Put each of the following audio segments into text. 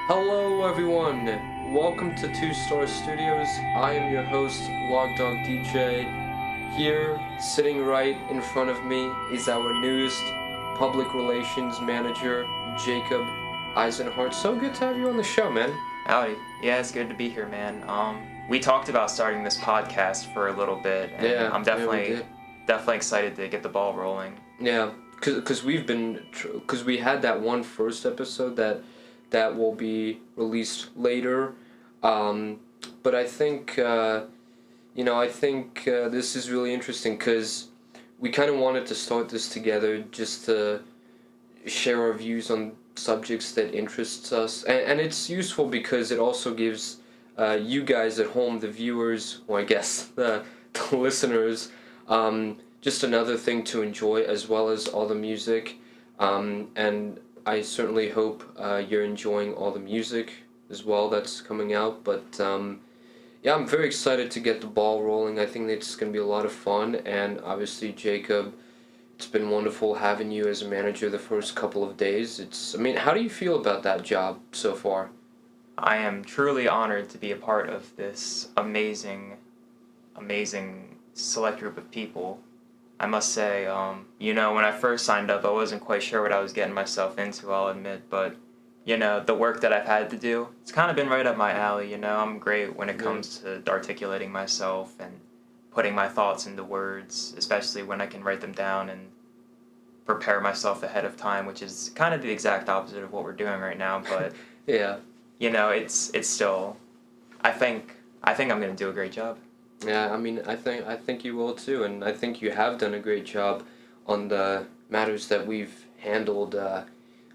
Hello everyone, welcome to Two Star Studios. I am your host, Log Dog DJ. Here, sitting right in front of me, is our newest public relations manager, Jacob Eisenhart. So good to have you on the show, man. Howdy. Yeah, it's good to be here, man. We talked about starting this podcast for a little bit, and Yeah, I'm we definitely did. definitely excited to get the ball rolling. Yeah, because we had that one first episode that will be released later, um, but I think this is really interesting because we kind of wanted to start this together just to share our views on subjects that interests us, and it's useful because it also gives you guys at home, the viewers, or I guess the listeners, just another thing to enjoy as well as all the music, and I certainly hope you're enjoying all the music as well that's coming out, but yeah, I'm very excited to get the ball rolling. I think it's going to be a lot of fun, and obviously, Jacob, it's been wonderful having you as a manager the first couple of days. How do you feel about that job so far? I am truly honored to be a part of this amazing select group of people. I must say, when I first signed up, I wasn't quite sure what I was getting myself into, I'll admit, but the work that I've had to do, it's kind of been right up my alley. I'm great when it comes to articulating myself and putting my thoughts into words, especially when I can write them down and prepare myself ahead of time, which is kind of the exact opposite of what we're doing right now. But Yeah. it's still, I think I'm gonna do a great job. Yeah, I think you will too, and I think you have done a great job on the matters that we've handled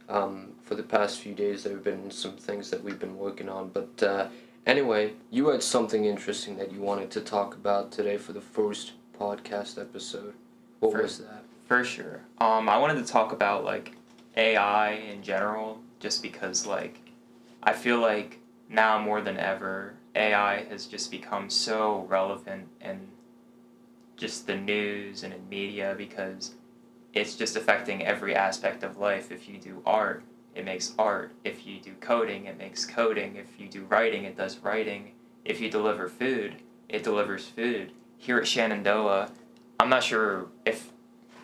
for the past few days. There have been some things that we've been working on, but anyway, you had something interesting that you wanted to talk about today for the first podcast episode. What was that? For sure. I wanted to talk about AI in general, just because I feel like now more than ever, AI has just become so relevant in just the news and in media because it's just affecting every aspect of life. If you do art, it makes art. If you do coding, it makes coding. If you do writing, it does writing. If you deliver food, it delivers food. Here at Shenandoah, I'm not sure if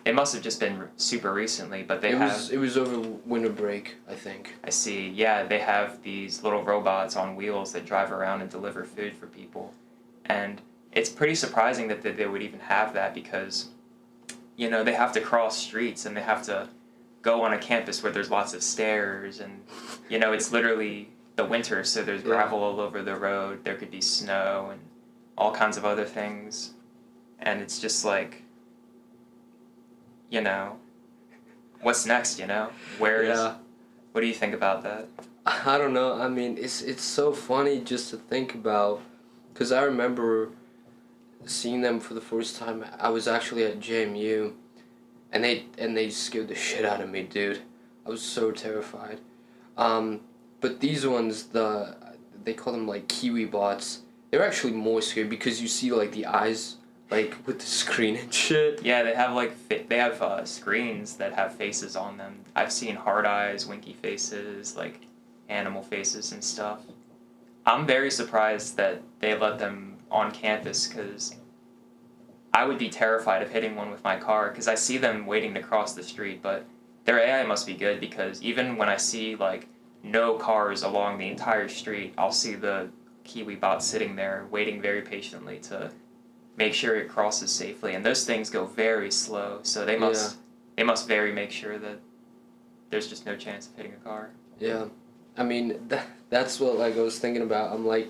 it must have just been super recently, but It was over winter break, I think. I see. Yeah, they have these little robots on wheels that drive around and deliver food for people. And it's pretty surprising that they would even have that because, they have to cross streets and they have to go on a campus where there's lots of stairs and, it's literally the winter, so there's gravel all over the road. There could be snow and all kinds of other things. And it's just like, what's next, what do you think about that? I don't know. It's so funny just to think about, because I remember seeing them for the first time. I was actually at JMU, and they scared the shit out of me, dude. I was so terrified. But these ones, they call them like Kiwi bots. They're actually more scary because you see like the eyes, like with the screen and shit. Yeah, they have screens that have faces on them. I've seen hard eyes, winky faces, like animal faces and stuff. I'm very surprised that they let them on campus because I would be terrified of hitting one with my car because I see them waiting to cross the street, but their AI must be good because even when I see no cars along the entire street, I'll see the Kiwi bot sitting there waiting very patiently to make sure it crosses safely, and those things go very slow, so they must very make sure that there's just no chance of hitting a car. Yeah, that's what I was thinking about. I'm like,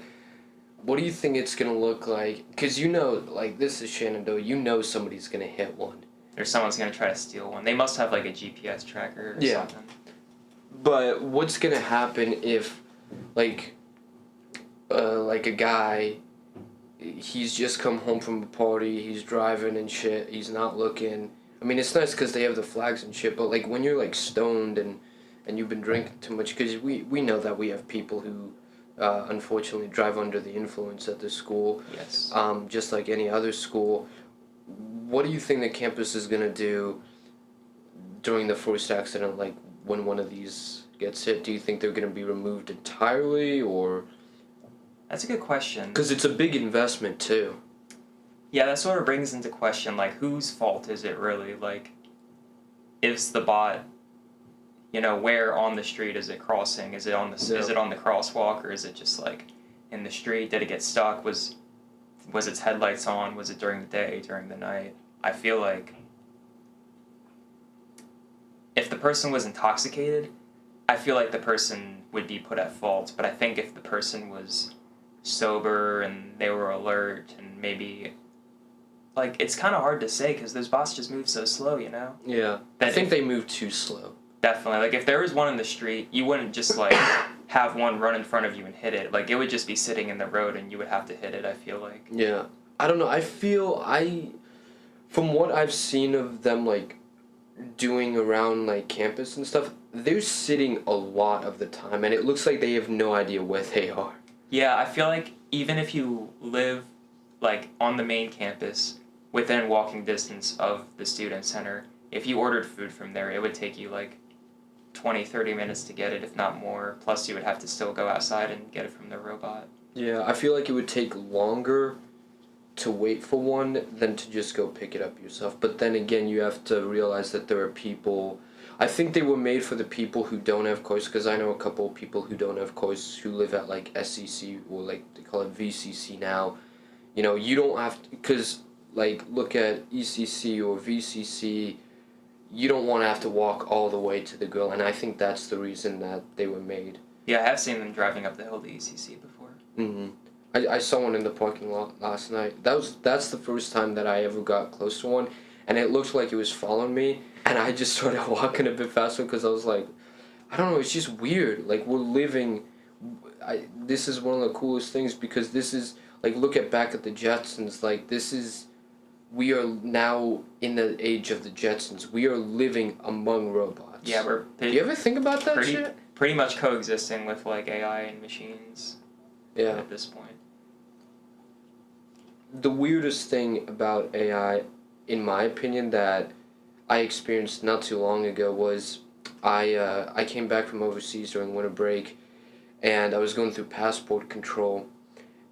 what do you think it's gonna look like? Because this is Shenandoah. Somebody's gonna hit one. Or someone's gonna try to steal one. They must have a GPS tracker or something. But what's gonna happen if, a guy, he's just come home from a party, he's driving and shit, he's not looking. It's nice because they have the flags and shit, but when you're stoned and you've been drinking too much, because we know that we have people who unfortunately drive under the influence at the school. Yes. Just like any other school. What do you think the campus is gonna do during the first accident, when one of these gets hit, do you think they're going to be removed entirely, or? That's a good question. Because it's a big investment too. Yeah, that sort of brings into question, like, whose fault is it really? Like, is the bot, where on the street is it crossing? Is it on the is it on the crosswalk, or is it just like in the street? Did it get stuck? Was its headlights on? Was it during the day, during the night? I feel like if the person was intoxicated, I feel like the person would be put at fault. But I think if the person was sober and they were alert and maybe, like, it's kind of hard to say because those bots just move so slow, Yeah. I think they move too slow. Definitely. Like, if there was one in the street, you wouldn't just, like, have one run in front of you and hit it. Like, it would just be sitting in the road and you would have to hit it, I feel like. Yeah. I don't know. From what I've seen of them, like, doing around, like, campus and stuff, they're sitting a lot of the time, and it looks like they have no idea where they are. Yeah, I feel like even if you live, like, on the main campus, within walking distance of the student center, if you ordered food from there, it would take you, like, 20, 30 minutes to get it, if not more. Plus, you would have to still go outside and get it from the robot. Yeah, I feel like it would take longer to wait for one than to just go pick it up yourself. But then again, you have to realize that there are people. I think they were made for the people who don't have cars, because I know a couple of people who don't have cars who live at, like, SCC, or, like, they call it VCC now. You don't have to, because, like, look at ECC or VCC, you don't want to have to walk all the way to the grill, and I think that's the reason that they were made. Yeah, I have seen them driving up the hill to ECC before. Mm-hmm. I saw one in the parking lot last night. That's the first time that I ever got close to one, and it looked like it was following me, and I just started walking a bit faster because I was like, I don't know, it's just weird. Like, we're living. This is one of the coolest things, because this is, like, look back at the Jetsons. Like, we are now in the age of the Jetsons. We are living among robots. Yeah, Do you ever think about that shit? Pretty much coexisting with, like, AI and machines. Yeah. At this point. The weirdest thing about AI, in my opinion, that I experienced not too long ago was I came back from overseas during winter break, and I was going through passport control,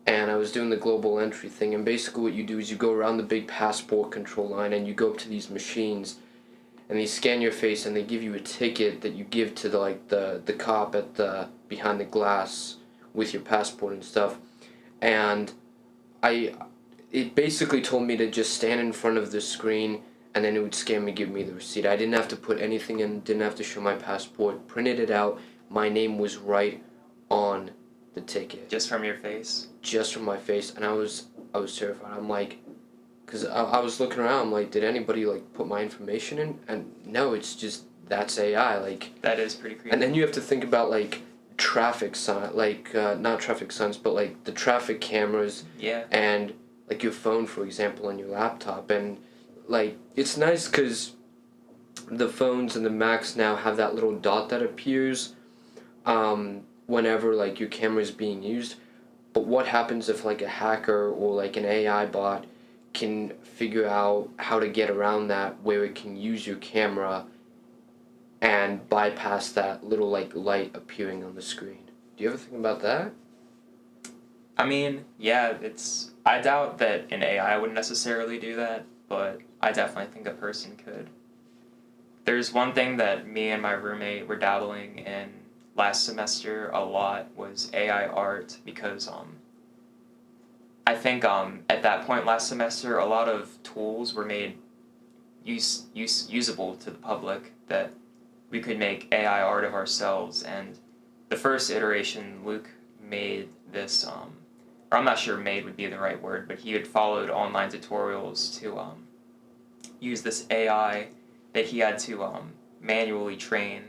and I was doing the global entry thing, and basically what you do is you go around the big passport control line and you go up to these machines, and they scan your face and they give you a ticket that you give to the cop at the behind the glass with your passport and stuff, and it basically told me to just stand in front of the screen, and then it would scan me, give me the receipt. I didn't have to put anything in, didn't have to show my passport, printed it out, my name was right on the ticket. Just from your face? Just from my face, and I was terrified. I'm like, because I was looking around, I'm like, did anybody, like, put my information in? And no, it's just, that's AI, like. That is pretty creepy. And then you have to think about, like, traffic sign, like, not traffic signs, but, like, the traffic cameras. Yeah. And, like, your phone, for example, and your laptop, and, like, it's nice because the phones and the Macs now have that little dot that appears whenever, like, your camera is being used. But what happens if, like, a hacker or, like, an AI bot can figure out how to get around that, where it can use your camera and bypass that little, like, light appearing on the screen? Do you ever think about that? I mean, yeah, I doubt that an AI would necessarily do that, but I definitely think a person could. There's one thing that me and my roommate were dabbling in last semester a lot was AI art, because I think at that point last semester a lot of tools were made usable to the public, that we could make AI art of ourselves, and the first iteration Luke made this or I'm not sure made would be the right word, but he had followed online tutorials to use this AI that he had to manually train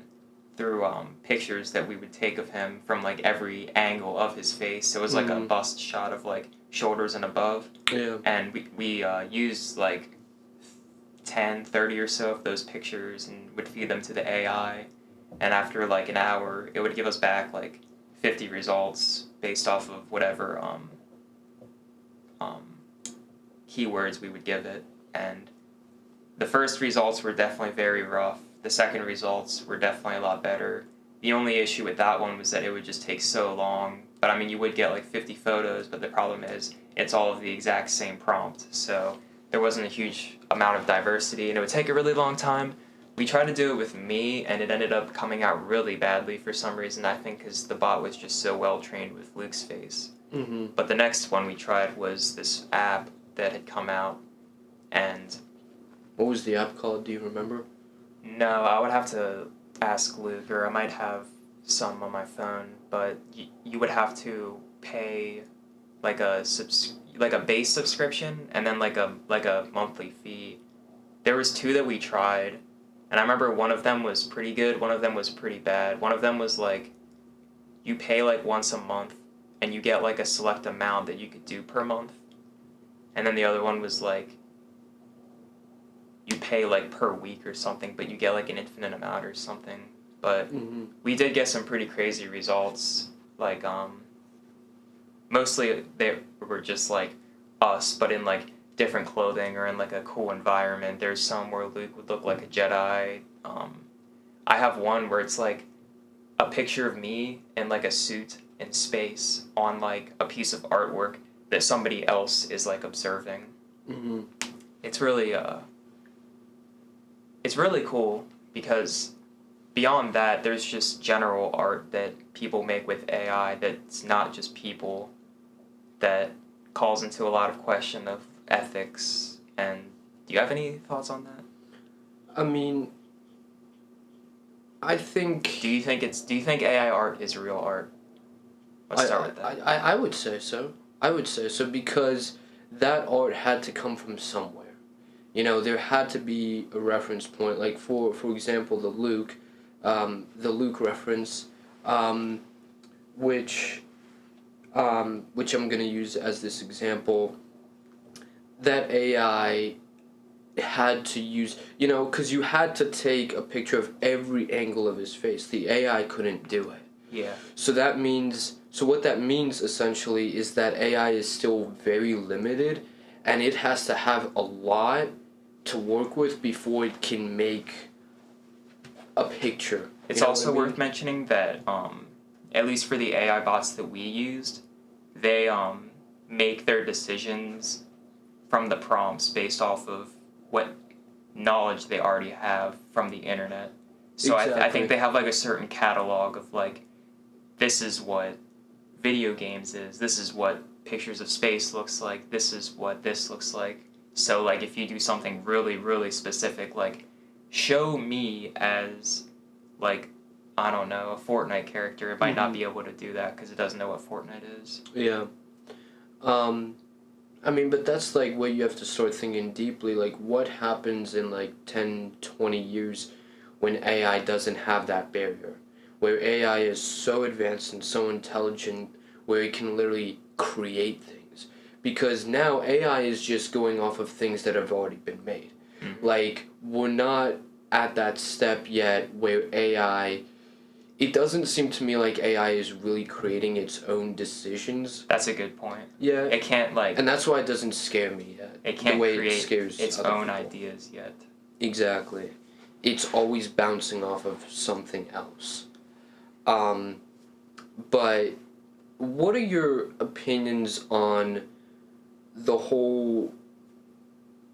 through pictures that we would take of him from, like, every angle of his face. So it was like a bust shot of, like, shoulders and above. Yeah. And we used, like, 10, 30 or so of those pictures and would feed them to the AI. And after, like, an hour, it would give us back, like, 50 results based off of whatever keywords we would give it. And the first results were definitely very rough. The second results were definitely a lot better. The only issue with that one was that it would just take so long. But I mean, you would get like 50 photos, but the problem is it's all of the exact same prompt. So there wasn't a huge amount of diversity, and it would take a really long time. We tried to do it with me, and it ended up coming out really badly for some reason. I think because the bot was just so well trained with Luke's face. Mm-hmm. But the next one we tried was this app that had come out, and What was the app called? Do you remember? no, I would have to ask Luke, or I might have some on my phone. But you would have to pay like like a base subscription, and then like a monthly fee. There was two that we tried, and I remember one of them was pretty good. One of them was pretty bad. One of them was like you pay like once a month, and you get like a select amount that you could do per month, and then the other one was like you pay like per week or something, but you get like an infinite amount or something. But Mm-hmm. we did get some pretty crazy results. Like mostly they were just like us, but in like different clothing or in like a cool environment. There's some where Luke would look like a Jedi. I have one where it's like a picture of me in like a suit in space on like a piece of artwork that somebody else is like observing. Mm-hmm. It's really it's really cool because beyond that, there's just general art that people make with AI that's not just people, that calls into a lot of question of ethics. And do you have any thoughts on that? I mean, I think. Do you think AI art is real art? Let's start with that. I would say so. I would say so because that art had to come from somewhere. You know, there had to be a reference point. Like for example, the Luke reference, which I'm gonna use as this example. That AI had to use, you know, because you had to take a picture of every angle of his face. The AI couldn't do it. Yeah. So what that means essentially is that AI is still very limited, and it has to have a lot to work with before it can make a picture. It's You know also what I mean? worth mentioning that, at least for the AI bots that we used, they make their decisions from the prompts based off of what knowledge they already have from the internet. So I Exactly. think they have like a certain catalog of like, this is what video games is, this is what pictures of space looks like, this is what this looks like. So like if you do something really, really specific, like show me as like, I don't know, a Fortnite character, it might not be able to do that because it doesn't know what Fortnite is. Yeah. I mean, but that's like where you have to start thinking deeply, like what happens in like 10, 20 years when AI doesn't have that barrier, where AI is so advanced and so intelligent where it can literally create things. Because now AI is just going off of things that have already been made. Mm-hmm. Like, we're not at that step yet where AI, it doesn't seem to me like AI is really creating its own decisions. That's a good point. Yeah. It can't like, And that's why it doesn't scare me yet. it can't the way create it scares its other own people. ideas yet. Exactly. It's always bouncing off of something else. But what are your opinions on the whole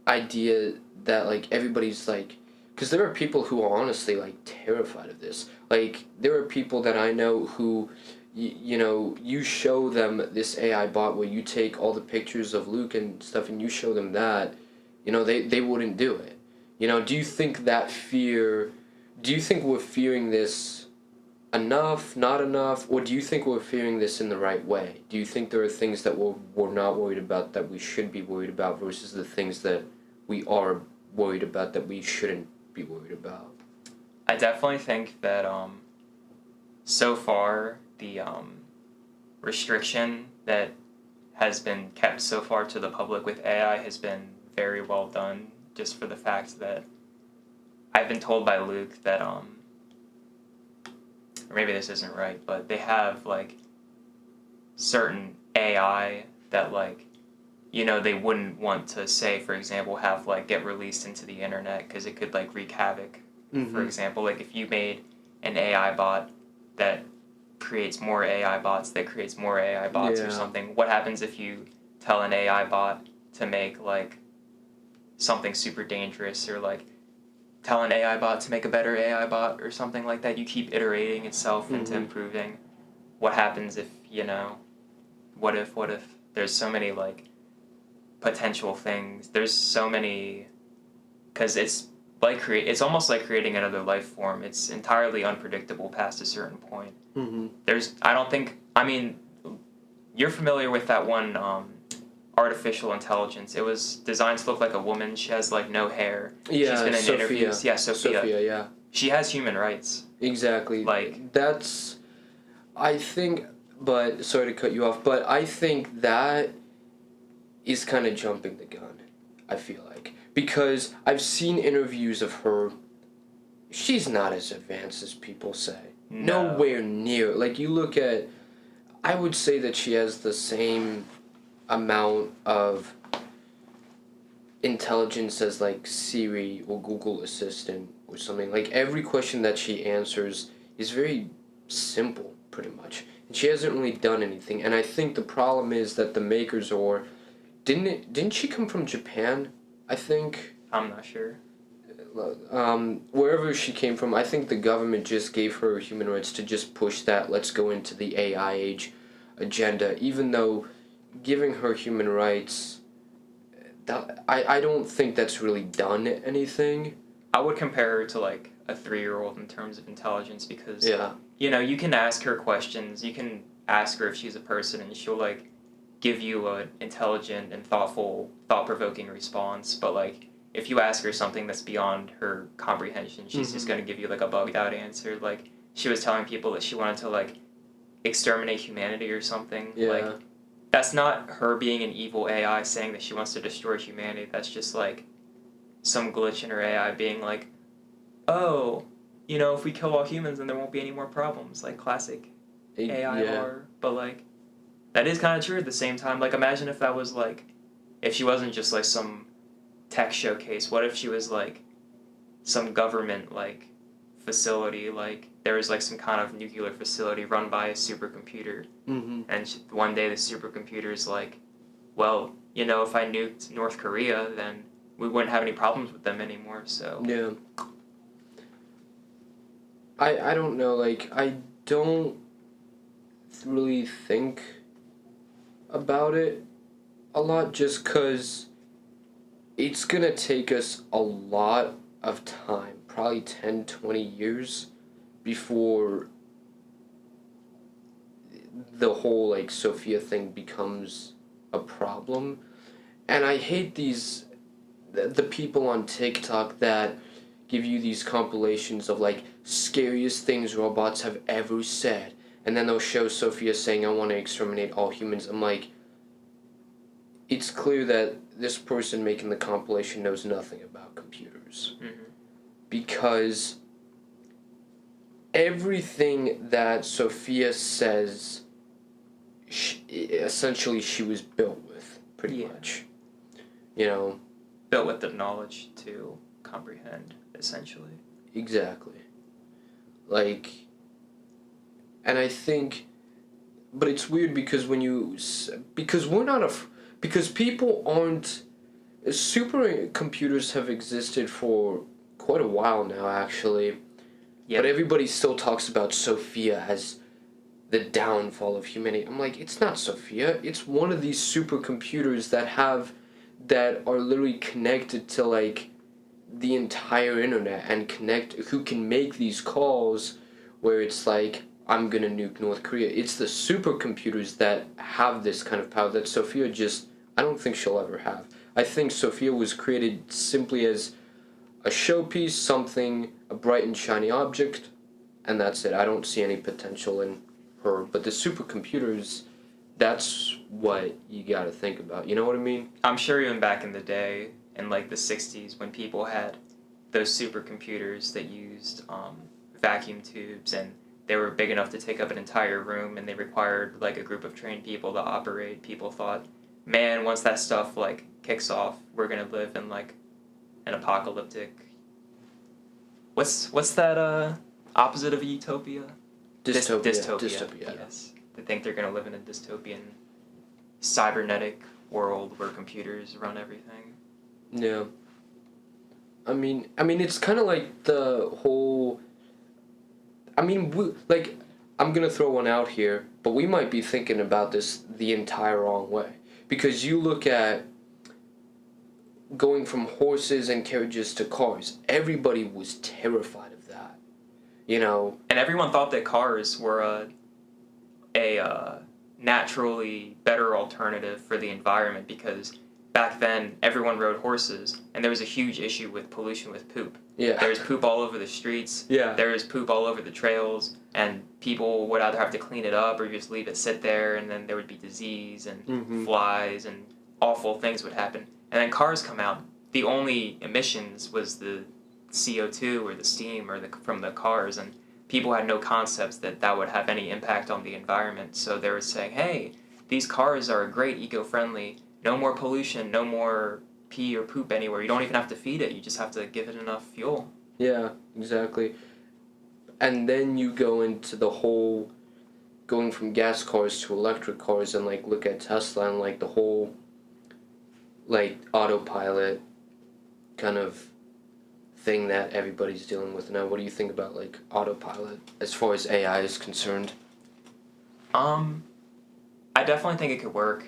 idea that like everybody's like, because there are people who are honestly like terrified of this. Like there are people that I know who, you know, you show them this AI bot where you take all the pictures of Luke and stuff and you show them that, you know, they wouldn't do it. You know, do you think that fear, do you think we're fearing this enough, not enough, or do you think we're fearing this in the right way? Do you think there are things that we're not worried about that we should be worried about versus the things that we are worried about that we shouldn't be worried about? I definitely think that so far the restriction that has been kept so far to the public with AI has been very well done, just for the fact that I've been told by Luke that or maybe this isn't right, but they have like certain AI that like, you know, they wouldn't want to say, for example, have like get released into the internet because it could like wreak havoc. For example, like if you made an AI bot that creates more AI bots that creates more AI bots or Yeah. something. What happens if you tell an AI bot to make like something super dangerous, or like tell an AI bot to make a better AI bot or something like that? You keep iterating itself into improving. What happens if, what if there's so many like potential things. There's so many, because it's almost like creating another life form. It's entirely unpredictable past a certain point. I mean, you're familiar with that one artificial intelligence. It was designed to look like a woman. She has like no hair. Yeah, She's been in Sophia. interviews. Yeah, Sophia. Sophia, yeah. She has human rights. Exactly. Like, that's, I think, but sorry to cut you off, but I think that is kind of jumping the gun, I feel like. Because I've seen interviews of her. She's not as advanced as people say. No. Nowhere near. Like, you look at, I would say that she has the same amount of intelligence as like Siri or Google Assistant or something. Like, every question that she answers is very simple, pretty much. And she hasn't really done anything. And I think the problem is that the makers, or didn't she come from Japan? I think I'm not sure. wherever she came from, I think the government just gave her human rights to just push that let's go into the AI age agenda, even though giving her human rights, I don't think that's really done anything. I would compare her to like a 3-year-old in terms of intelligence, because Yeah. you can ask her questions. You can ask her if she's a person, and she'll like give you an intelligent and thoughtful, thought-provoking response. But like if you ask her something that's beyond her comprehension, she's just gonna give you like a bugged-out answer. Like, she was telling people that she wanted to like exterminate humanity or something. Yeah. Like, that's not her being an evil AI saying that she wants to destroy humanity. That's just like some glitch in her AI being like, oh, if we kill all humans, then there won't be any more problems. Like classic AI Yeah. horror. But like, that is kind of true at the same time. Like, imagine if that was like, if she wasn't just like some tech showcase. What if she was like some government like facility? Like, there was like some kind of nuclear facility run by a supercomputer. And one day the supercomputer's like, well, if I nuked North Korea, then we wouldn't have any problems with them anymore. So Yeah. I don't know, like, I don't really think about it a lot, just because it's gonna take us a lot of time, probably 10, 20 years, before the whole, like, Sophia thing becomes a problem. And I hate the people on TikTok that give you these compilations of like scariest things robots have ever said, and then they'll show Sophia saying, I want to exterminate all humans. I'm like, it's clear that this person making the compilation knows nothing about computers. Because everything that Sophia says, essentially she was built with, pretty much. Built with the knowledge to comprehend, essentially. Exactly. Like, and I think, but it's weird because because we're not because people aren't, supercomputers have existed for quite a while now, actually. Yep. But everybody still talks about Sophia as the downfall of humanity. I'm like, it's not Sophia. It's one of these supercomputers that are literally connected to like the entire internet, and who can make these calls where it's like, I'm gonna nuke North Korea. It's the supercomputers that have this kind of power that Sophia I don't think she'll ever have. I think Sophia was created simply as a showpiece, a bright and shiny object, and that's it. I don't see any potential in her. But the supercomputers, that's what you gotta think about. You know what I mean? I'm sure even back in the day, in like the 60s, when people had those supercomputers that used vacuum tubes, and they were big enough to take up an entire room, and they required like a group of trained people to operate, people thought, man, once that stuff like kicks off, we're gonna live in like an apocalyptic, what's that opposite of a utopia? Dystopia. Yes. They think they're going to live in a dystopian cybernetic world where computers run everything. Yeah. I mean, it's kind of like the whole. I mean, like, I'm gonna throw one out here, but we might be thinking about this the entire wrong way, because you look at going from horses and carriages to cars. Everybody was terrified of that, you know. And everyone thought that cars were a naturally better alternative for the environment because back then everyone rode horses and there was a huge issue with pollution with poop. Yeah. There was poop all over the streets. Yeah. There was poop all over the trails, and people would either have to clean it up or just leave it sit there, and then there would be disease and flies and awful things would happen. And then cars come out. The only emissions was the CO2 or the steam or from the cars, and people had no concepts that that would have any impact on the environment. So they were saying, hey, these cars are great, eco-friendly, no more pollution, no more pee or poop anywhere. You don't even have to feed it. You just have to give it enough fuel. Yeah, exactly. And then you go into the whole going from gas cars to electric cars, and like look at Tesla and like the whole like autopilot kind of thing that everybody's dealing with now. What do you think about like autopilot as far as AI is concerned? I definitely think it could work.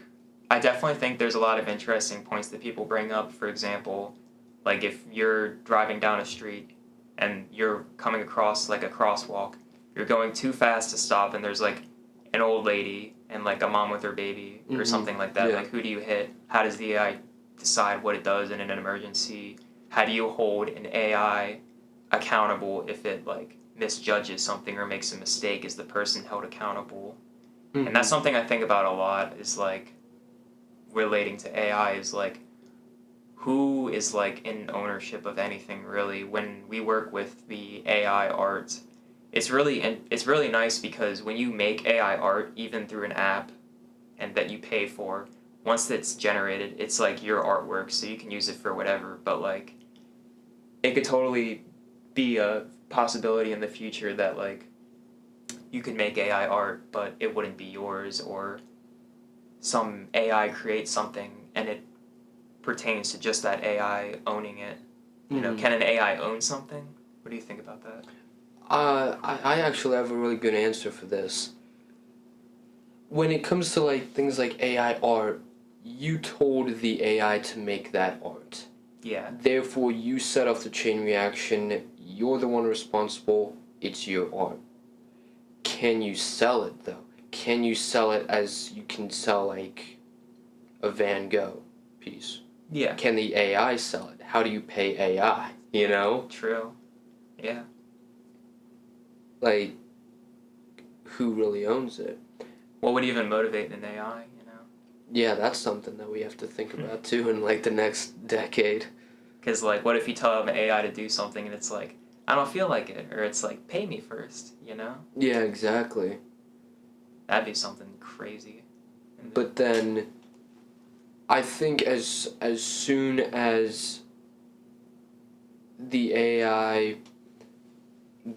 I definitely think there's a lot of interesting points that people bring up. For example, like if you're driving down a street and you're coming across like a crosswalk, you're going too fast to stop, and there's like an old lady and like a mom with her baby or something like that. Yeah. Like, who do you hit? How does the AI decide what it does in an emergency? How do you hold an AI accountable if it like misjudges something or makes a mistake? Is the person held accountable? And that's something I think about a lot, is like relating to AI, is like who is like in ownership of anything really. When we work with the AI art, it's really nice because when you make AI art, even through an app and that you pay for, once it's generated, it's like your artwork, so you can use it for whatever. But like it could totally be a possibility in the future that like you could make AI art, but it wouldn't be yours, or some AI creates something and it pertains to just that AI owning it. You know, can an AI own something? What do you think about that? I actually have a really good answer for this. When it comes to like things like AI art, you told the AI to make that art. Yeah. Therefore, you set off the chain reaction. You're the one responsible. It's your art. Can you sell it though? Can you sell it as you can sell like a Van Gogh piece? Yeah. Can the AI sell it? How do you pay AI? You know? True. Yeah. Like, who really owns it? What would even motivate an AI, you know? Yeah, that's something that we have to think about too in like the next decade. Because like, what if you tell an AI to do something and it's like, I don't feel like it, or it's like, pay me first, you know? Yeah, exactly. That'd be something crazy. But then, I think as soon as the AI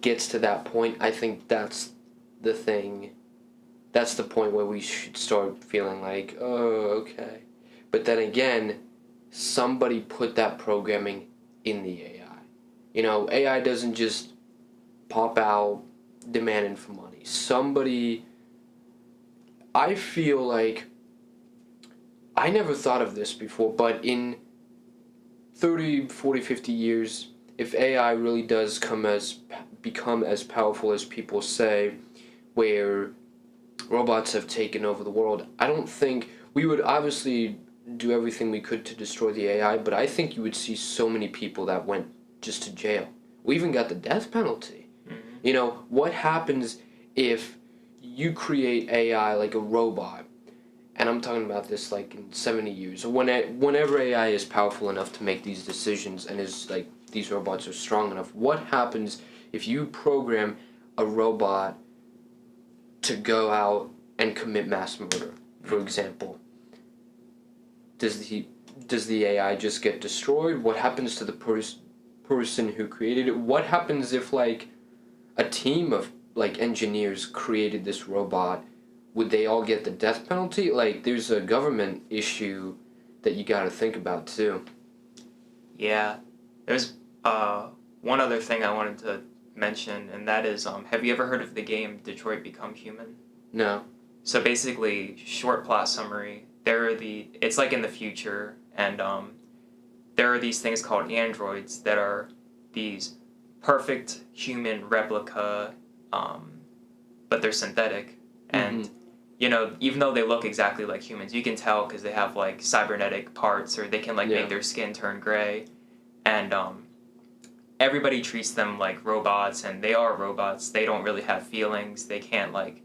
gets to that point, I think that's the thing. That's the point where we should start feeling like, oh, okay. But then again, somebody put that programming in the AI. You know, AI doesn't just pop out demanding for money. Somebody, I feel like, I never thought of this before, but in 30, 40, 50 years, if AI really does become as powerful as people say, where robots have taken over the world, I don't think we would obviously do everything we could to destroy the AI, but I think you would see so many people that went just to jail. We even got the death penalty. You know, what happens if you create AI like a robot, and I'm talking about this like in 70 years, or whenever AI is powerful enough to make these decisions and is like these robots are strong enough, what happens if you program a robot to go out and commit mass murder, for example? Does the AI just get destroyed? What happens to the person who created it? What happens if like a team of like engineers created this robot, would they all get the death penalty? Like, there's a government issue that you got to think about too. Yeah. There's one other thing I wanted to mention, and that is, have you ever heard of the game Detroit Become Human? No. So basically, short plot summary. It's like in the future, and there are these things called androids that are these perfect human replica, but they're synthetic, and even though they look exactly like humans, you can tell because they have like cybernetic parts, or they can like make their skin turn gray, and everybody treats them like robots, and they are robots. They don't really have feelings. They can't like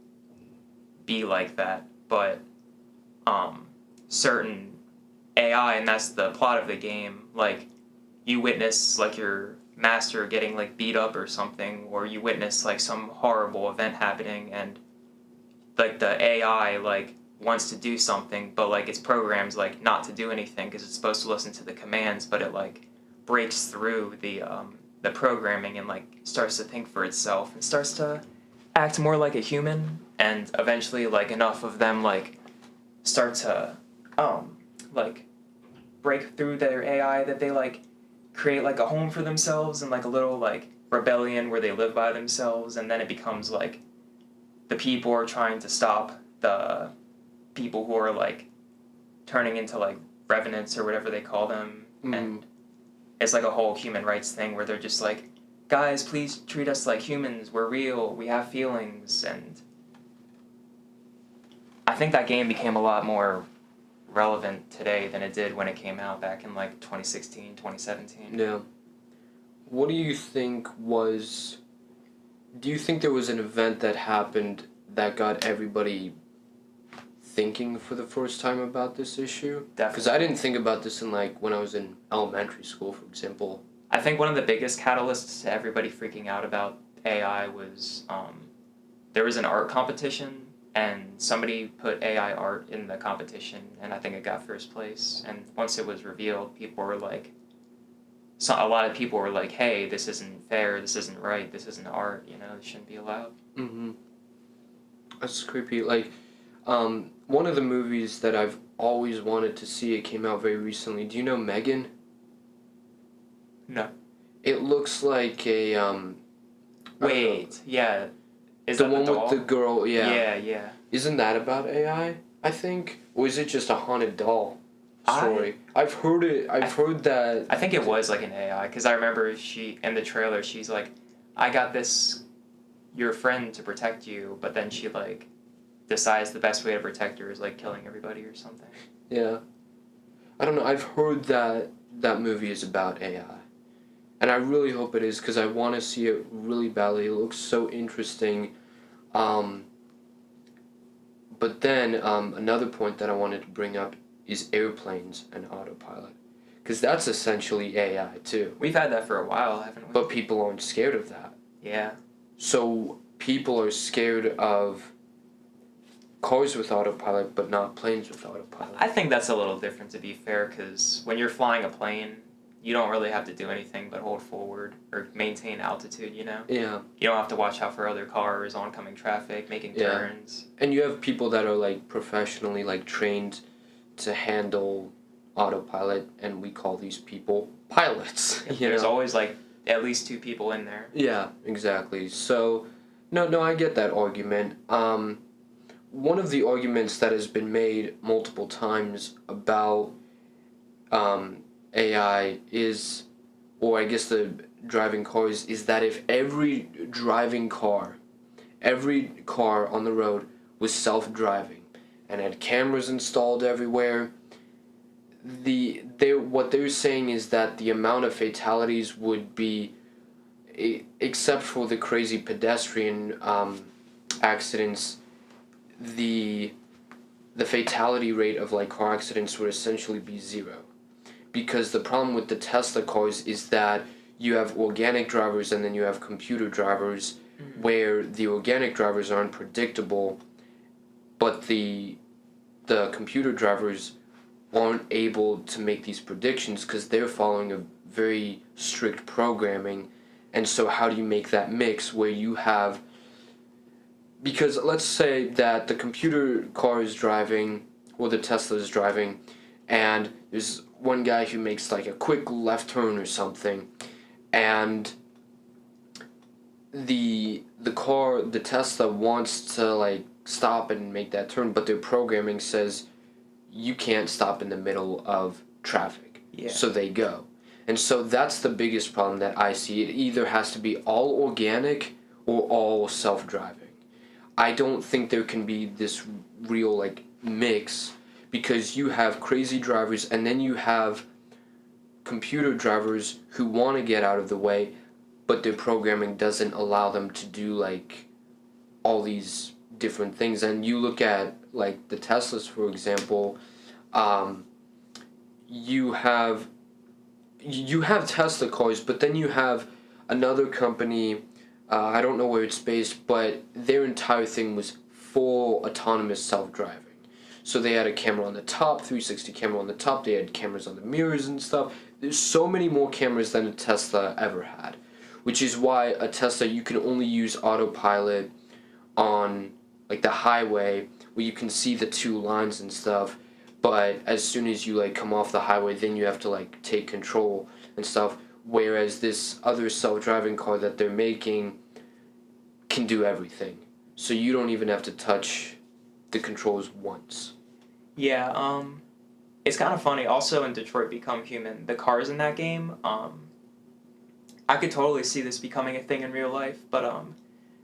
be like that, but certain AI, and that's the plot of the game, like you witness like your master getting like beat up or something, or you witness like some horrible event happening, and like the AI like wants to do something, but like its program's like not to do anything because it's supposed to listen to the commands, but it like breaks through the programming and like starts to think for itself and starts to act more like a human, and eventually like enough of them like start to like break through their AI that they like create like a home for themselves and like a little like rebellion where they live by themselves, and then it becomes like the people are trying to stop the people who are like turning into like revenants or whatever they call them, and it's like a whole human rights thing where they're just like, guys, please treat us like humans, we're real, we have feelings. And I think that game became a lot more relevant today than it did when it came out back in like 2016, 2017. Yeah. What do you think was... Do you think there was an event that happened that got everybody thinking for the first time about this issue? Definitely. Because I didn't think about this in like when I was in elementary school, for example. I think one of the biggest catalysts to everybody freaking out about AI was there was an art competition, and somebody put AI art in the competition, and I think it got first place. And once it was revealed, a lot of people were like, hey, this isn't fair, this isn't right, this isn't art, it shouldn't be allowed. That's creepy. Like, one of the movies that I've always wanted to see, it came out very recently. Do you know Megan? No. It looks like a, Wait, yeah. Is the that one the doll? with the girl, Yeah. Isn't that about AI, I think? Or is it just a haunted doll story? I've heard that... I think it was like an AI, because I remember in the trailer, she's like, I got your friend to protect you, but then she like decides the best way to protect her is like killing everybody or something. Yeah. I don't know, I've heard that movie is about AI. And I really hope it is, because I want to see it really badly. It looks so interesting. But then another point that I wanted to bring up is airplanes and autopilot. Because that's essentially AI too. We've had that for a while, haven't we? But people aren't scared of that. Yeah. So people are scared of cars with autopilot, but not planes with autopilot. I think that's a little different, to be fair, because when you're flying a plane, you don't really have to do anything but hold forward or maintain altitude, Yeah. You don't have to watch out for other cars, oncoming traffic, making turns. And you have people that are like professionally like trained to handle autopilot, and we call these people pilots. There's always like at least two people in there. Yeah, exactly. So, no, I get that argument. One of the arguments that has been made multiple times about AI is, or I guess the driving cars, is that if every car on the road was self-driving and had cameras installed everywhere, what they're saying is that the amount of fatalities would be, except for the crazy pedestrian accidents, the fatality rate of like car accidents would essentially be zero. Because the problem with the Tesla cars is that you have organic drivers and then you have computer drivers, where the organic drivers are unpredictable, but the computer drivers aren't able to make these predictions because they're following a very strict programming. And so how do you make that mix where you have because let's say that the computer car is driving, or the Tesla is driving, and there's one guy who makes like a quick left turn or something, and the Tesla wants to like stop and make that turn, but their programming says you can't stop in the middle of traffic. Yeah. So they go. And so that's the biggest problem that I see. It either has to be all organic or all self-driving. I don't think there can be this real like mix, because you have crazy drivers and then you have computer drivers who want to get out of the way, but their programming doesn't allow them to do like all these different things. And you look at like the Teslas, for example. You have Tesla cars, but then you have another company. I don't know where it's based, but their entire thing was full autonomous self-driving. So they had a camera on the top, 360 camera on the top. They had cameras on the mirrors and stuff. There's so many more cameras than a Tesla ever had, which is why a Tesla, you can only use autopilot on like the highway where you can see the two lines and stuff. But as soon as you like come off the highway, then you have to like take control and stuff. Whereas this other self-driving car that they're making can do everything, so you don't even have to touch the controls once. Yeah, it's kind of funny. Also, in Detroit Become Human, the cars in that game, I could totally see this becoming a thing in real life, but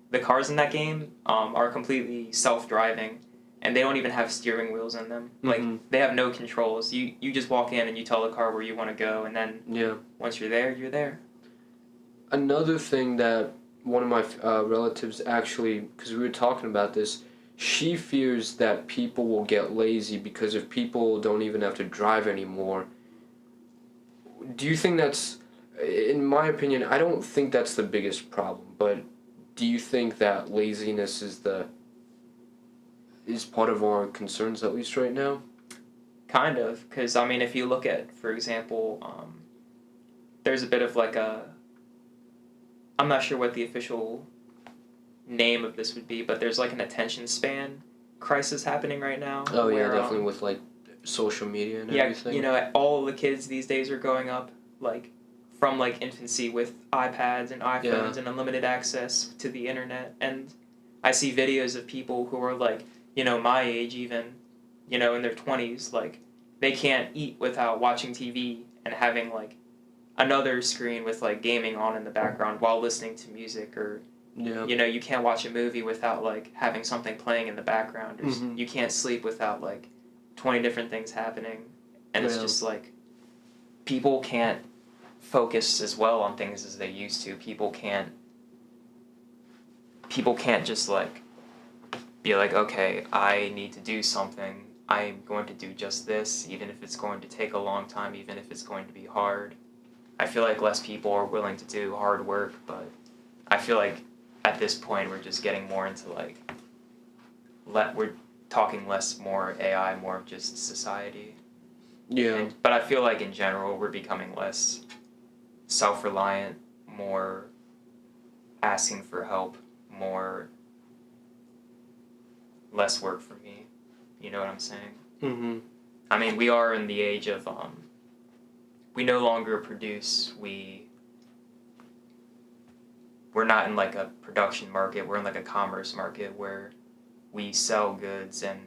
the cars in that game are completely self-driving, and they don't even have steering wheels in them. Like, they have no controls. You just walk in and you tell the car where you want to go, and then once you're there, you're there. Another thing that one of my relatives actually, because we were talking about this, she fears that people will get lazy because if people don't even have to drive anymore. Do you think that's, in my opinion, I don't think that's the biggest problem, but do you think that laziness is part of our concerns, at least right now? Kind of, because, I mean, if you look at, for example, there's a bit of like I'm not sure what the official name of this would be, but there's like an attention span crisis happening right now. Oh yeah, definitely with like social media and everything. You know, all the kids these days are growing up like from like infancy with iPads and iPhones and unlimited access to the internet, and I see videos of people who are like, you know, my age even, you know, in their 20s, like they can't eat without watching TV and having like another screen with like gaming on in the background while listening to music, or you know, you can't watch a movie without like having something playing in the background, or you can't sleep without like 20 different things happening, and it's just like people can't focus as well on things as they used to. People can't just like be like, okay, I need to do something, I'm going to do just this, even if it's going to take a long time, even if it's going to be hard. I feel like less people are willing to do hard work, but I feel like at this point we're just getting more into like, we're talking less more AI, more of just society. Yeah. But I feel like in general we're becoming less self-reliant, more asking for help, more less work for me. You know what I'm saying? I mean, we are in the age of we no longer produce. We're not in like a production market. We're in like a commerce market where we sell goods and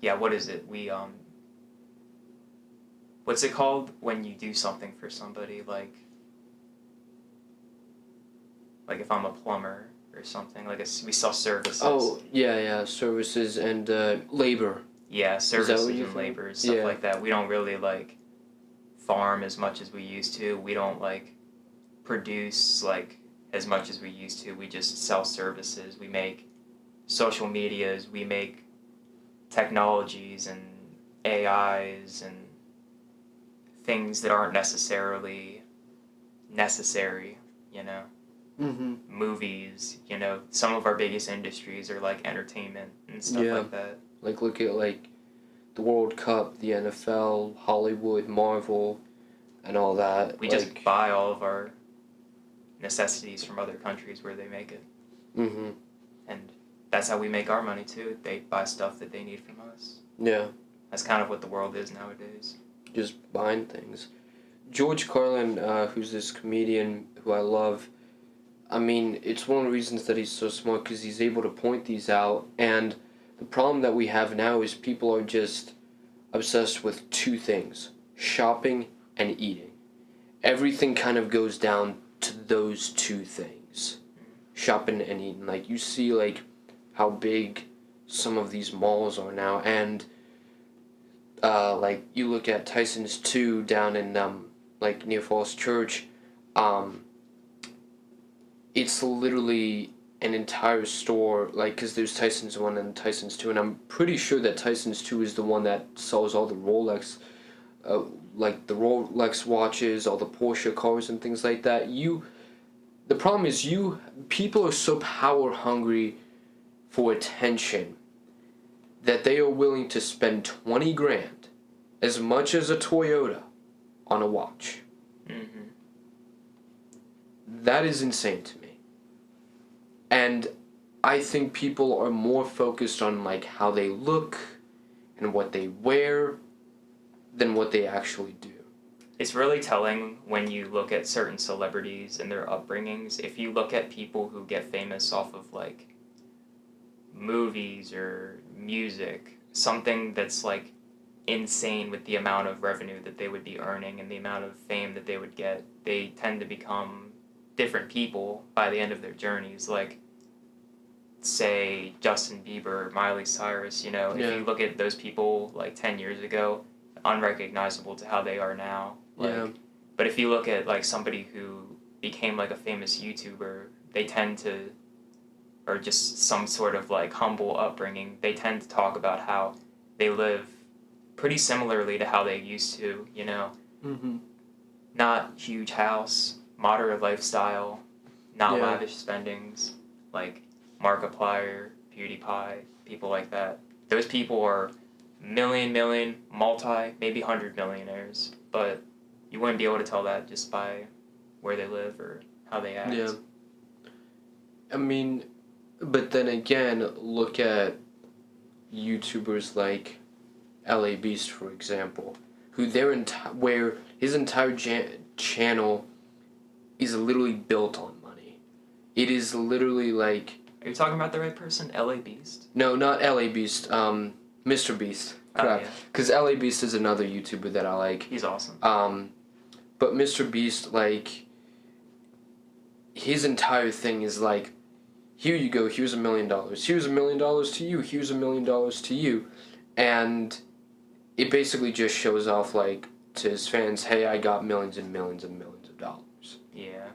what is it? We what's it called when you do something for somebody, like if I'm a plumber or something, like we sell services. Oh, yeah, services and labor. Yeah, services and labor, stuff like that. We don't really like farm as much as we used to. We don't like produce like as much as we used to. We just sell services. We make social medias. We make technologies and AIs and things that aren't necessarily necessary, you know? Movies, you know, some of our biggest industries are like entertainment and stuff like that. Like look at like the World Cup, the NFL, Hollywood, Marvel, and all that. We just buy all of our necessities from other countries where they make it. And that's how we make our money too. They buy stuff that they need from us. Yeah. That's kind of what the world is nowadays. Just buying things. George Carlin, who's this comedian who I love, I mean, it's one of the reasons that he's so smart because he's able to point these out. And the problem that we have now is people are just obsessed with two things: shopping and eating. Everything kind of goes down to those two things: shopping and eating. Like, you see, like, how big some of these malls are now. And, like, you look at Tyson's 2 down in, like, near Falls Church, it's literally an entire store, like, because there's Tyson's 1 and Tyson's 2, and I'm pretty sure that Tyson's 2 is the one that sells all the Rolex, like the Rolex watches, all the Porsche cars and things like that. The problem is people are so power hungry for attention that they are willing to spend 20 grand, as much as a Toyota, on a watch. Mm-hmm. That is insane to me. And I think people are more focused on, like, how they look and what they wear than what they actually do. It's really telling when you look at certain celebrities and their upbringings. If you look at people who get famous off of, like, movies or music, something that's, like, insane with the amount of revenue that they would be earning and the amount of fame that they would get, they tend to become different people by the end of their journeys. Like, say, Justin Bieber, Miley Cyrus, you know, if you look at those people, like, 10 years ago, unrecognizable to how they are now. Like, Yeah. But if you look at, like, somebody who became, like, a famous YouTuber, they tend to, or just some sort of, like, humble upbringing, they tend to talk about how they live pretty similarly to how they used to, you know? Mm-hmm. Not huge house, moderate lifestyle, not Yeah. lavish spendings, like Markiplier, PewDiePie, people like that. Those people are million, multi, maybe 100 millionaires, but you wouldn't be able to tell that just by where they live or how they act. Yeah. I mean, but then again, look at YouTubers like LA Beast, for example, who where his entire channel is literally built on money. It is literally like... Are you talking about the right person? LA Beast? No, not LA Beast. Mr. Beast. Crap. Because LA Beast is another YouTuber that I like. He's awesome. But Mr. Beast, like, his entire thing is like, here you go, here's $1 million. Here's $1 million to you. Here's $1 million to you. And it basically just shows off, like, to his fans, hey, I got millions and millions and millions of dollars. Yeah.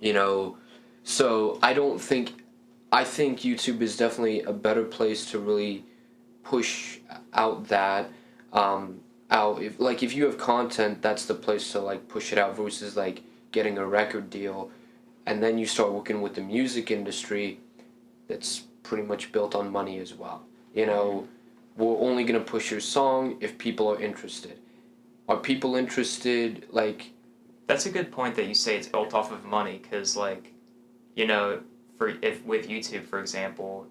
You know, so I think YouTube is definitely a better place to really push out that, if you have content, that's the place to, like, push it out versus, like, getting a record deal, and then you start working with the music industry that's pretty much built on money as well. You know, we're only going to push your song if people are interested. Are people interested, like... That's a good point that you say it's built off of money, because, like, you know, with YouTube, for example,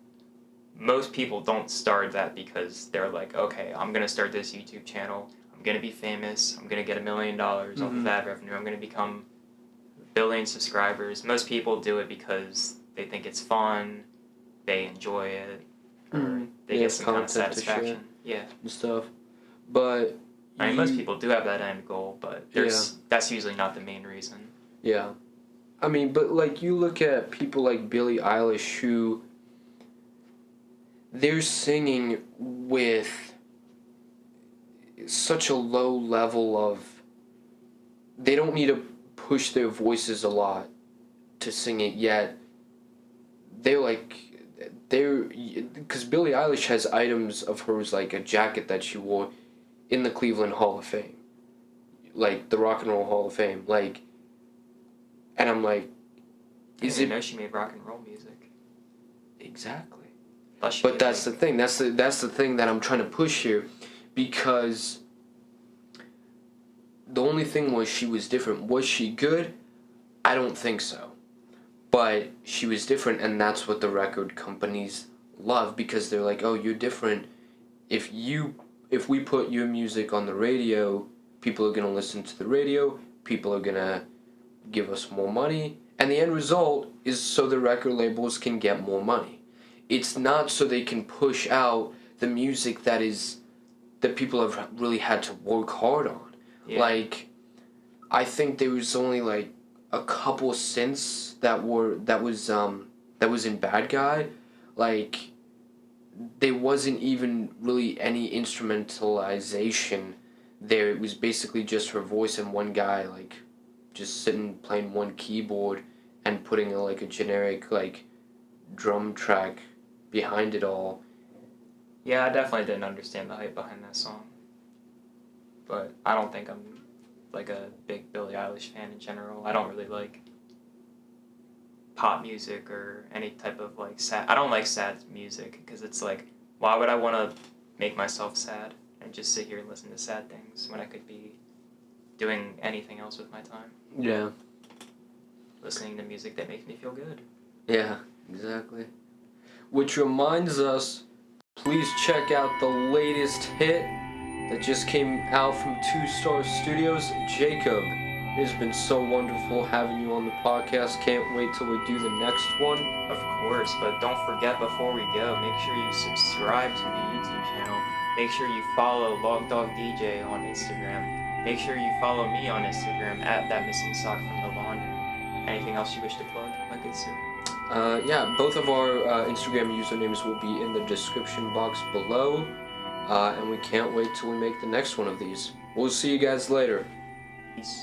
most people don't start that because they're like, okay, I'm going to start this YouTube channel, I'm going to be famous, I'm going to get $1 million off of that revenue, I'm going to become a billion subscribers. Most people do it because they think it's fun, they enjoy it, or they get some kind of satisfaction. Yeah. And stuff. But... I mean, most people do have that end goal, but that's usually not the main reason. Yeah. I mean, but, like, you look at people like Billie Eilish who... they're singing with such a low level of... they don't need to push their voices a lot to sing it, yet because Billie Eilish has items of hers, like a jacket that she wore in the Cleveland Hall of Fame, like the Rock and Roll Hall of Fame, like, and I'm like, I didn't know she made rock and roll music. Exactly. But that's the thing. That's the thing that I'm trying to push here, because the only thing was she was different. Was she good? I don't think so. But she was different, and that's what the record companies love because they're like, oh, you're different. If we put your music on the radio, people are gonna listen to the radio. People are gonna give us more money, and the end result is so the record labels can get more money. It's not so they can push out the music that people have really had to work hard on. Yeah. Like, I think there was only like a couple synths that was in Bad Guy. Like, there wasn't even really any instrumentalization there. It was basically just her voice and one guy like just sitting playing one keyboard and putting like a generic like drum track behind it all. Yeah, I definitely didn't understand the hype behind that song. But I don't think I'm like a big Billie Eilish fan in general. I don't really like pop music or any type of like sad. I don't like sad music because it's like, why would I want to make myself sad and just sit here and listen to sad things when I could be doing anything else with my time? Yeah. Listening to music that makes me feel good. Yeah, exactly. Which reminds us, please check out the latest hit that just came out from Two Star Studios, Jacob. It has been so wonderful having you on the podcast. Can't wait till we do the next one. Of course, but don't forget before we go, make sure you subscribe to the YouTube channel. Make sure you follow Log Dog DJ on Instagram. Make sure you follow me on Instagram at That Missing Sock from the Laundry. Anything else you wish to plug, my good sir? Yeah, both of our Instagram usernames will be in the description box below. And we can't wait till we make the next one of these. We'll see you guys later. Peace.